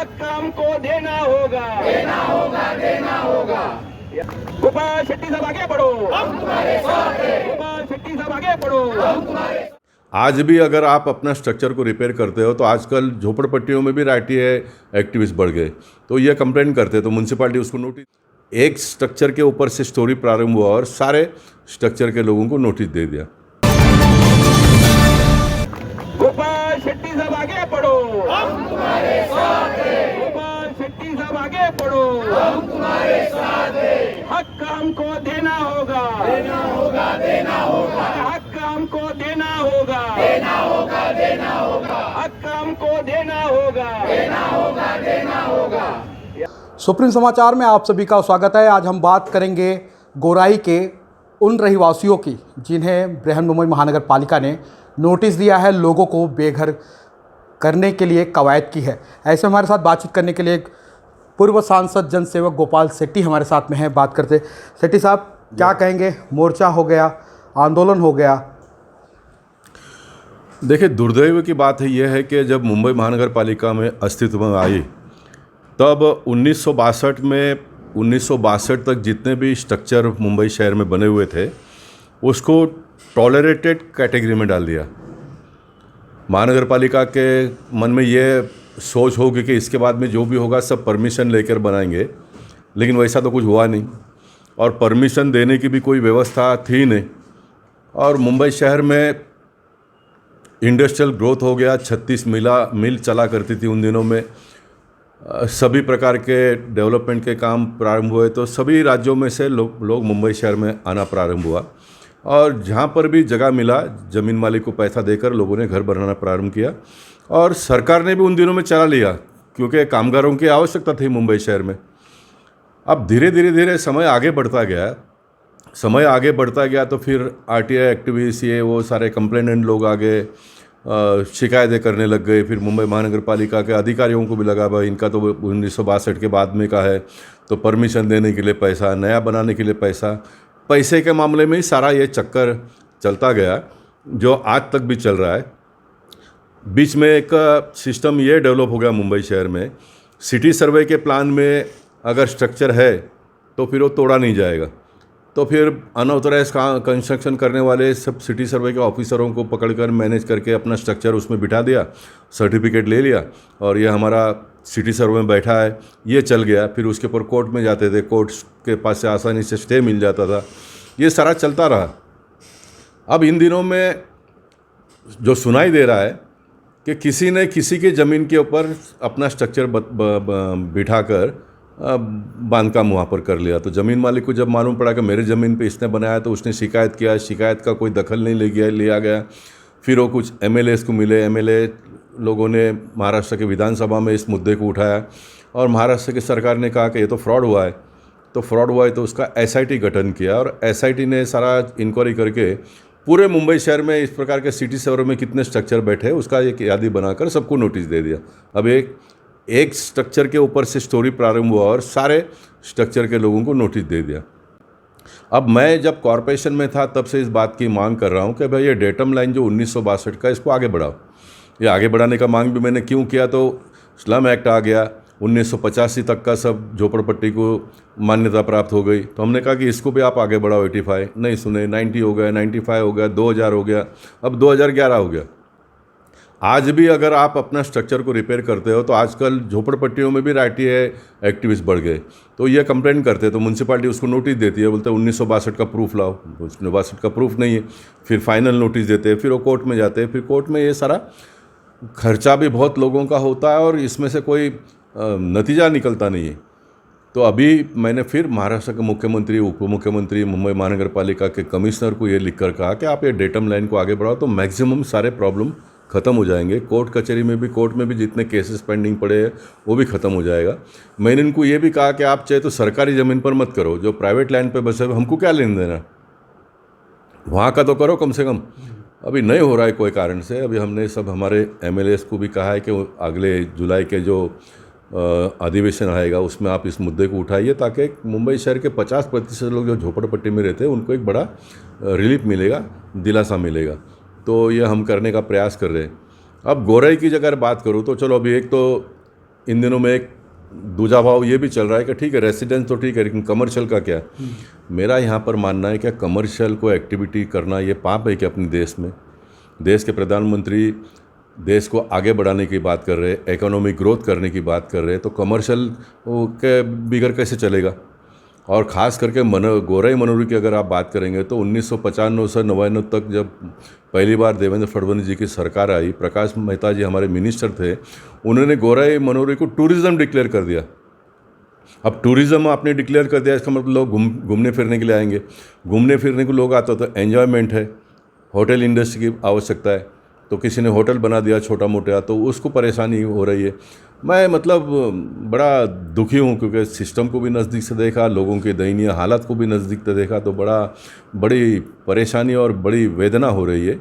हक हमको देना होगा, देना होगा, देना होगा। गोपाल शेट्टी साहब आगे बढ़ो, हम तुम्हारे साथ हैं। गोपाल शेट्टी साहब आगे बढ़ो, हम तुम्हारे। आज भी अगर आप अपना स्ट्रक्चर को रिपेयर करते हो तो आजकल झोपड़पट्टियों में भी राइटी है एक्टिविस्ट बढ़ गए, तो ये कंप्लेन करते तो म्यूनसिपालिटी उसको नोटिस, एक स्ट्रक्चर के ऊपर से स्टोरी प्रारंभ हुआ और सारे स्ट्रक्चर के लोगों को नोटिस दे दिया। गोपाल शेट्टी साहब आगे बढ़ो, हम तुम्हारे साथ हैं। गोपाल शेट्टी साहब आगे बढ़ो, हम तुम्हारे साथ हैं। हक हमको देना होगा, देना होगा, देना होगा। हक हमको देना होगा, देना होगा, देना होगा। हक हमको देना होगा, देना होगा, देना होगा। सुप्रीम समाचार में आप सभी का स्वागत है। आज हम बात करेंगे गोराई के उन रहिवासियों की जिन्हें बृहन मुंबई महानगर पालिका ने नोटिस दिया है, लोगों को बेघर करने के लिए कवायद की है। ऐसे हमारे साथ बातचीत करने के लिए पूर्व सांसद जनसेवक गोपाल शेट्टी हमारे साथ में हैं। बात करते शेट्टी साहब, क्या कहेंगे? मोर्चा हो गया, आंदोलन हो गया। देखिए, दुर्दैव की बात है यह है कि जब मुंबई महानगर पालिका में अस्तित्व में आई तब 1962 तक जितने भी स्ट्रक्चर मुंबई शहर में बने हुए थे उसको टॉलरेटेड कैटेगरी में डाल दिया। महानगर पालिका के मन में ये सोच होगी कि इसके बाद में जो भी होगा सब परमिशन लेकर बनाएंगे, लेकिन वैसा तो कुछ हुआ नहीं और परमिशन देने की भी कोई व्यवस्था थी नहीं। और मुंबई शहर में इंडस्ट्रियल ग्रोथ हो गया, 36 मिल चला करती थी उन दिनों में, सभी प्रकार के डेवलपमेंट के काम प्रारंभ हुए, तो सभी राज्यों में से लोग मुंबई शहर में आना प्रारंभ हुआ और जहाँ पर भी जगह मिला ज़मीन मालिक को पैसा देकर लोगों ने घर बनाना प्रारंभ किया। और सरकार ने भी उन दिनों में चला लिया क्योंकि कामगारों की आवश्यकता थी मुंबई शहर में। अब धीरे धीरे समय आगे बढ़ता गया तो फिर आरटीआई एक्टिविस्ट ये वो सारे कंप्लेनेंट लोग आ गए, शिकायतें करने लग गए। फिर मुंबई महानगर पालिका के अधिकारियों को भी लगा भाई इनका तो 1962 के बाद में का है, तो परमिशन देने के लिए पैसा, नया बनाने के लिए पैसे के मामले में ही सारा ये चक्कर चलता गया जो आज तक भी चल रहा है। बीच में एक सिस्टम ये डेवलप हो गया मुंबई शहर में, सिटी सर्वे के प्लान में अगर स्ट्रक्चर है तो फिर वो तोड़ा नहीं जाएगा, तो फिर अनऑथराइज कंस्ट्रक्शन करने वाले सब सिटी सर्वे के ऑफिसरों को पकड़कर मैनेज करके अपना स्ट्रक्चर उसमें बिठा दिया, सर्टिफिकेट ले लिया और ये हमारा सिटी सर्वे में बैठा है, ये चल गया। फिर उसके ऊपर कोर्ट में जाते थे, कोर्ट के पास से आसानी से स्टे मिल जाता था, ये सारा चलता रहा। अब इन दिनों में जो सुनाई दे रहा है कि किसी ने किसी के ज़मीन के ऊपर अपना स्ट्रक्चर बिठाकर बांधकाम वहाँ पर कर लिया, तो ज़मीन मालिक को जब मालूम पड़ा कि मेरे ज़मीन पे इसने बनाया तो उसने शिकायत किया, शिकायत का कोई दखल नहीं लिया गया। फिर वो कुछ एमएलएस को मिले, एमएलए लोगों ने महाराष्ट्र के विधानसभा में इस मुद्दे को उठाया और महाराष्ट्र की सरकार ने कहा कि ये तो फ्रॉड हुआ है, तो उसका एसआईटी गठन किया और एसआईटी ने सारा इंक्वायरी करके पूरे मुंबई शहर में इस प्रकार के सिटी सर्वे में कितने स्ट्रक्चर बैठे उसका एक यादी बनाकर सबको नोटिस दे दिया। अब एक स्ट्रक्चर के ऊपर से स्टोरी प्रारंभ हुआ और सारे स्ट्रक्चर के लोगों को नोटिस दे दिया। अब मैं जब कॉरपोरेशन में था तब से इस बात की मांग कर रहा हूँ कि भाई ये डेटम लाइन जो 1962 का, इसको आगे बढ़ाओ। ये आगे बढ़ाने का मांग भी मैंने क्यों किया, तो स्लम एक्ट आ गया, 1985 तक का सब झोपड़पट्टी को मान्यता प्राप्त हो गई, तो हमने कहा कि इसको भी आप आगे बढ़ाओ। 85 नहीं सुने, 90 हो गया, 95 हो गया, 2000 हो गया, अब 2011 हो गया। आज भी अगर आप अपना स्ट्रक्चर को रिपेयर करते हो तो आजकल झोपड़पट्टियों में भी राइटी है एक्टिविस्ट बढ़ गए, तो ये कंप्लेन करते तो म्यूनसिपालिटी उसको नोटिस देती है, बोलते हैं 1962 का प्रूफ लाओ, 1962 का प्रूफ नहीं है, फिर फाइनल नोटिस देते हैं, फिर वो कोर्ट में जाते हैं, फिर कोर्ट में ये सारा खर्चा भी बहुत लोगों का होता है और इसमें से कोई नतीजा निकलता नहीं है। तो अभी मैंने फिर महाराष्ट्र के मुख्यमंत्री, उप मुख्यमंत्री, मुंबई महानगर पालिका के कमिश्नर को ये लिखकर कहा कि आप ये डेटम लाइन को आगे बढ़ाओ तो मैक्सिमम सारे प्रॉब्लम ख़त्म हो जाएंगे। कोर्ट में भी जितने केसेस पेंडिंग पड़े हैं वो भी ख़त्म हो जाएगा। मैंने इनको ये भी कहा कि आप चाहे तो सरकारी ज़मीन पर मत करो, जो प्राइवेट लैंड पे बसे हमको क्या लेने देना, वहाँ का तो करो कम से कम। अभी नहीं हो रहा है कोई कारण से। अभी हमने सब हमारे एमएलएस को भी कहा है कि अगले जुलाई के जो अधिवेशन आएगा उसमें आप इस मुद्दे को उठाइए ताकि मुंबई शहर के 50% लोग जो झोपड़पट्टी में रहते हैं उनको एक बड़ा रिलीफ मिलेगा, दिलासा मिलेगा। तो ये हम करने का प्रयास कर रहे हैं। अब गोराई की अगर बात करूँ तो चलो, अभी एक तो इन दिनों में एक दूजा भाव ये भी चल रहा है कि ठीक है रेसिडेंस तो ठीक है, लेकिन कमर्शियल का क्या। मेरा यहाँ पर मानना है कि कमर्शियल को एक्टिविटी करना ये पाप है कि अपने देश में, देश के प्रधानमंत्री देश को आगे बढ़ाने की बात कर रहे हैं, इकोनॉमिक ग्रोथ करने की बात कर रहे हैं, तो कमर्शियल के बिगड़ कैसे चलेगा। और ख़ास करके गोराई मनोरी की अगर आप बात करेंगे तो 1995 से 99 तक जब पहली बार देवेंद्र फडणवीस जी की सरकार आई, प्रकाश मेहता जी हमारे मिनिस्टर थे, उन्होंने गोराई मनोरी को टूरिज़्म डिक्लेयर कर दिया। अब टूरिज़्म आपने डिक्लेयर कर दिया, इसका मतलब लोग घूमने फिरने के लिए आएंगे। घूमने फिरने को लोग आते तो एन्जॉयमेंट है, होटल इंडस्ट्री की आवश्यकता है, तो किसी ने होटल बना दिया छोटा मोटा, तो उसको परेशानी हो रही है। मैं मतलब बड़ा दुखी हूँ क्योंकि सिस्टम को भी नज़दीक से देखा, लोगों की दयनीय हालत को भी नज़दीक से देखा, तो बड़ी परेशानी और बड़ी वेदना हो रही है।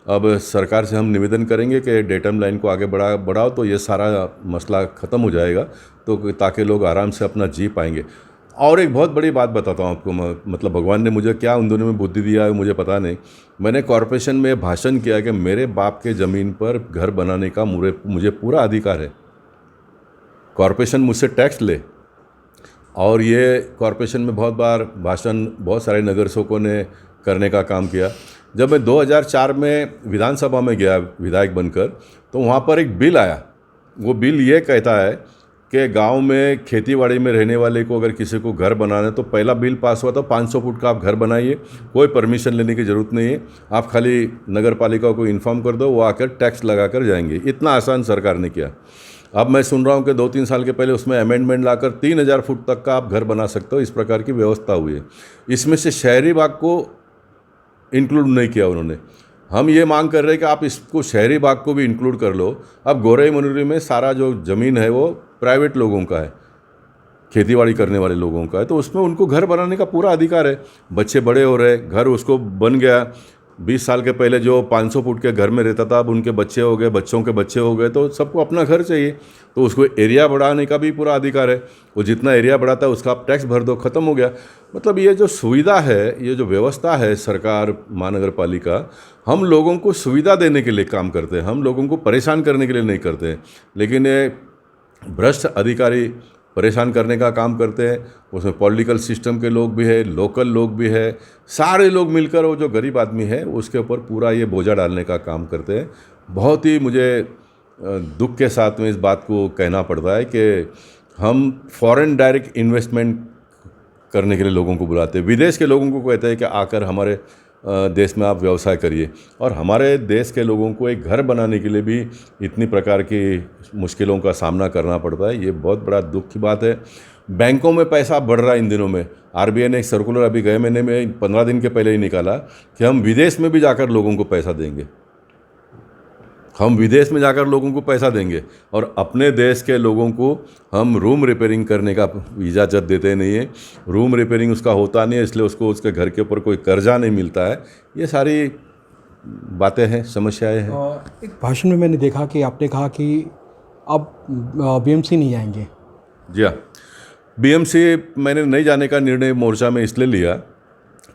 अब सरकार से हम निवेदन करेंगे कि डेटम लाइन को आगे बढ़ाओ तो ये सारा मसला ख़त्म हो जाएगा, तो ताकि लोग आराम से अपना जी पाएंगे। और एक बहुत बड़ी बात बताता हूँ आपको, मतलब भगवान ने मुझे क्या उन दोनों में बुद्धि दिया है मुझे पता नहीं। मैंने कॉरपोरेशन में भाषण किया कि मेरे बाप के ज़मीन पर घर बनाने का मुझे पूरा अधिकार है। कॉरपोरेशन मुझसे टैक्स ले, और ये कॉरपोरेशन में बहुत बार भाषण बहुत सारे नगर सेवकों ने करने का काम किया। जब मैं 2004 में विधानसभा में गया विधायक बनकर, तो वहाँ पर एक बिल आया। वो बिल ये कहता है कि गांव में खेतीबाड़ी में रहने वाले को अगर किसी को घर बनाना है तो पहला बिल पास हुआ था 500 फुट का आप घर बनाइए, कोई परमिशन लेने की ज़रूरत नहीं है, आप खाली नगर पालिका को इन्फॉर्म कर दो, वो आकर टैक्स लगा कर जाएंगे। इतना आसान सरकार ने किया। अब मैं सुन रहा हूँ कि 2-3 साल के पहले उसमें अमेंडमेंट लाकर 3000 फुट तक का आप घर बना सकते हो, इस प्रकार की व्यवस्था हुई है। इसमें से शहरी भाग को इंक्लूड नहीं किया उन्होंने। हम ये मांग कर रहे हैं कि आप इसको शहरी भाग को भी इंक्लूड कर लो। अब गोराई मनोरी में सारा जो ज़मीन है वो प्राइवेट लोगों का है, खेतीबाड़ी करने वाले लोगों का है, तो उसमें उनको घर बनाने का पूरा अधिकार है। बच्चे बड़े हो रहे, घर उसको बन गया। 20 साल के पहले जो 500 फुट के घर में रहता था, अब उनके बच्चे हो गए, बच्चों के बच्चे हो गए, तो सबको अपना घर चाहिए, तो उसको एरिया बढ़ाने का भी पूरा अधिकार है। वो जितना एरिया बढ़ाता है उसका आप टैक्स भर दो, ख़त्म हो गया। मतलब ये जो सुविधा है, ये जो व्यवस्था है सरकार महानगर पालिका, हम लोगों को सुविधा देने के लिए काम करते हैं, हम लोगों को परेशान करने के लिए नहीं करते हैं। लेकिन ये भ्रष्ट अधिकारी परेशान करने का काम करते हैं। उसमें पॉलिटिकल सिस्टम के लोग भी है, लोकल लोग भी है, सारे लोग मिलकर वो जो गरीब आदमी है उसके ऊपर पूरा ये बोझा डालने का काम करते हैं। बहुत ही मुझे दुख के साथ में इस बात को कहना पड़ता है कि हम फॉरेन डायरेक्ट इन्वेस्टमेंट करने के लिए लोगों को बुलाते हैं, विदेश के लोगों को कहते हैं कि आकर हमारे देश में आप व्यवसाय करिए, और हमारे देश के लोगों को एक घर बनाने के लिए भी इतनी प्रकार की मुश्किलों का सामना करना पड़ता है। ये बहुत बड़ा दुख की बात है। बैंकों में पैसा बढ़ रहा है इन दिनों में। आरबीआई ने एक सर्कुलर अभी गए महीने में 15 दिन के पहले ही निकाला कि हम विदेश में भी जाकर लोगों को पैसा देंगे, हम विदेश में जाकर लोगों को पैसा देंगे, और अपने देश के लोगों को हम रूम रिपेयरिंग करने का इजाज़त देते नहीं है। रूम रिपेयरिंग उसका होता नहीं है, इसलिए उसको उसके घर के ऊपर कोई कर्जा नहीं मिलता है। ये सारी बातें हैं, समस्याएं हैं। एक भाषण में मैंने देखा कि आपने कहा कि अब बीएमसी नहीं आएंगे। जी हाँ, बीएमसी मैंने नहीं जाने का निर्णय मोर्चा में इसलिए लिया।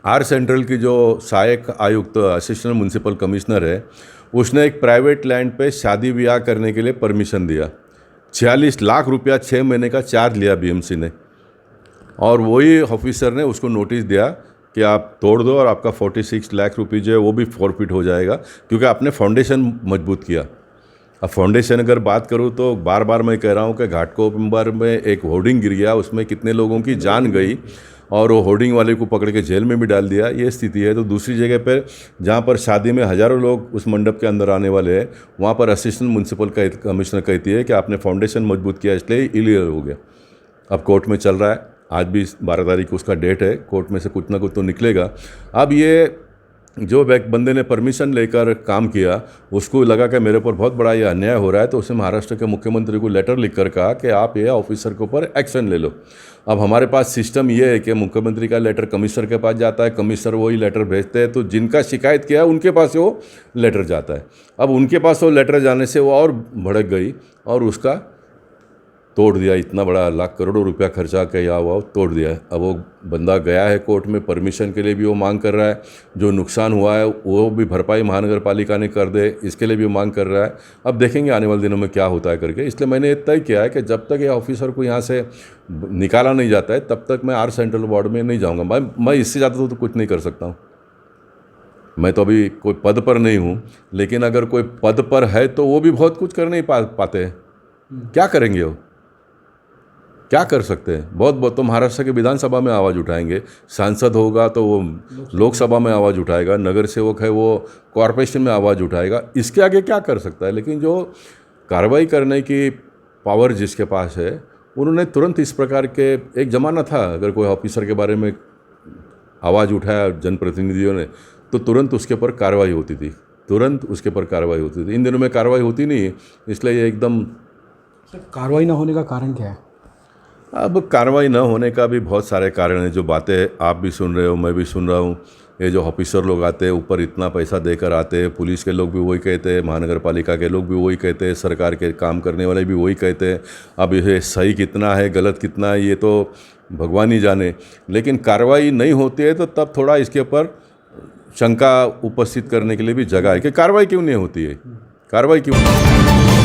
आर सेंट्रल की जो सहायक आयुक्त असिस्टेंट म्यूनसिपल कमिश्नर है, उसने एक प्राइवेट लैंड पे शादी ब्याह करने के लिए परमिशन दिया। 46 लाख रुपया 6 महीने का चार्ज लिया बीएमसी ने, और वही ऑफिसर ने उसको नोटिस दिया कि आप तोड़ दो और आपका 46 लाख रुपये जो है वो भी फॉरफिट हो जाएगा, क्योंकि आपने फाउंडेशन मजबूत किया। अब फाउंडेशन अगर बात करूँ तो बार बार मैं कह रहा हूँ कि घाटकोपर में एक होर्डिंग गिर गया, उसमें कितने लोगों की जान गई, और वो होर्डिंग वाले को पकड़ के जेल में भी डाल दिया। ये स्थिति है। तो दूसरी जगह पर जहाँ पर शादी में हज़ारों लोग उस मंडप के अंदर आने वाले हैं, वहाँ पर असिस्टेंट म्यूनसिपल कमिश्नर कहती है कि आपने फाउंडेशन मजबूत किया इसलिए इलीगल हो गया। अब कोर्ट में चल रहा है, आज भी 12 तारीख को उसका डेट है, कोर्ट में से कुछ ना कुछ तो निकलेगा। अब ये जो बंदे ने परमिशन लेकर काम किया, उसको लगा कि मेरे ऊपर बहुत बड़ा ये अन्याय हो रहा है, तो उसने महाराष्ट्र के मुख्यमंत्री को लेटर लिखकर कहा कि आप ये ऑफिसर के ऊपर एक्शन ले लो। अब हमारे पास सिस्टम ये है कि मुख्यमंत्री का लेटर कमिश्नर के पास जाता है, कमिश्नर वही लेटर भेजते हैं, तो जिनका शिकायत किया है उनके पास वो लेटर जाता है। अब उनके पास वो लेटर जाने से वो और भड़क गई, और उसका तोड़ दिया, इतना बड़ा लाख करोड़ों रुपया खर्चा किया हुआ तोड़ दिया है। अब वो बंदा गया है कोर्ट में, परमिशन के लिए भी वो मांग कर रहा है, जो नुकसान हुआ है वो भी भरपाई महानगर पालिका ने कर दे इसके लिए भी मांग कर रहा है। अब देखेंगे आने वाले दिनों में क्या होता है करके। इसलिए मैंने तय किया है कि जब तक ये ऑफिसर को यहाँ से निकाला नहीं जाता है तब तक मैं आर सेंट्रल वार्ड में नहीं जाऊँगा। मैं इससे ज़्यादा तो कुछ नहीं कर सकता हूँ। मैं तो अभी कोई पद पर नहीं हूँ, लेकिन अगर कोई पद पर है तो वो भी बहुत कुछ कर नहीं पाते हैं। क्या करेंगे वो, क्या कर सकते हैं? बहुत तो महाराष्ट्र के विधानसभा में आवाज़ उठाएंगे, सांसद होगा तो वो लोकसभा में आवाज़ उठाएगा, नगर सेवक है वो कॉरपोरेशन में आवाज़ उठाएगा। इसके आगे क्या कर सकता है? लेकिन जो कार्रवाई करने की पावर जिसके पास है, उन्होंने तुरंत इस प्रकार के, एक ज़माना था अगर कोई ऑफिसर के बारे में आवाज़ उठाया जनप्रतिनिधियों ने तो तुरंत उसके ऊपर कार्रवाई होती थी, तुरंत उसके ऊपर कार्रवाई होती थी। इन दिनों में कार्रवाई होती नहीं है, इसलिए ये एकदम। कार्रवाई ना होने का कारण क्या है? अब कार्रवाई न होने का भी बहुत सारे कारण हैं। जो बातें आप भी सुन रहे हो, मैं भी सुन रहा हूँ, ये जो ऑफिसर लोग आते हैं ऊपर इतना पैसा देकर आते हैं, पुलिस के लोग भी वही कहते हैं, महानगर पालिका के लोग भी वही कहते हैं, सरकार के काम करने वाले भी वही कहते हैं। अब ये सही कितना है गलत कितना है ये तो भगवान ही जाने। लेकिन कार्रवाई नहीं होती है तो तब थोड़ा इसके ऊपर शंका उपस्थित करने के लिए भी जगह है कि कार्रवाई क्यों नहीं होती है, कार्रवाई क्यों।